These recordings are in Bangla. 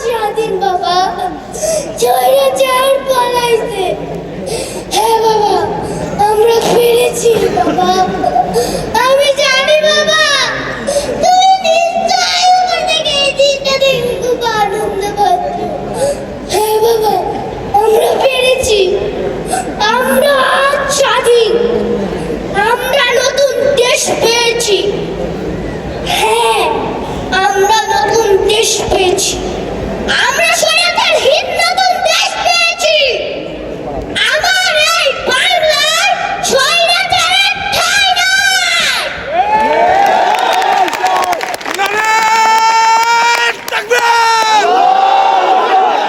স্বাধীন বাবা, স্বৈরাচার পালাইছে। হ্যাঁ বাবা, আমরা পেরেছি বাবা। আমি জানি বাবা, তুমি নিশ্চয়ই উপর থেকে এই দিনটা দেখে খুব আনন্দ পাচ্ছ। হ্যাঁ বাবা, আমরা পেরেছি। আমরা আজ স্বাধীন। আমরা নতুন দেশ পেয়েছি। হ্যাঁ, আমরা নতুন দেশ পেয়েছি। আমরা স্বৈরাচারহীন নতুন দেশ পেয়েছি। আমার এই বাংলায় স্বৈরাচারের ঠাঁই নাই। নারে তাকবীর!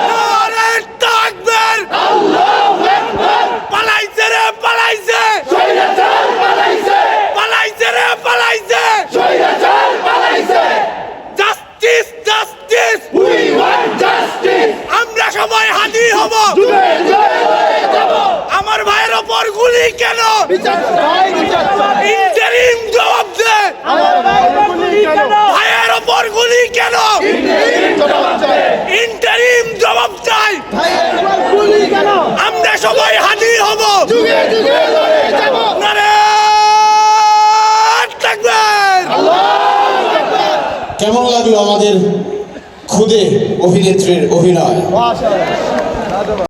নারে তাকবীর! পালাইছে রে পালাইছে! পালাইছে রে পালাইছে! Justice justice! আমরা সবাই হাজির হব। আমার ভাইয়ের ওপর গুলি কেন? ইন্টারিম জবাব দে। ভাইয়ের ওপর গুলি কেন? ইন্টারিম জবাব চাই। আমরা সবাই হাজির হব। নারে তাকবীর! কেমন লাগলো আমাদের খুদে অভিনেত্রীর অভিনয়?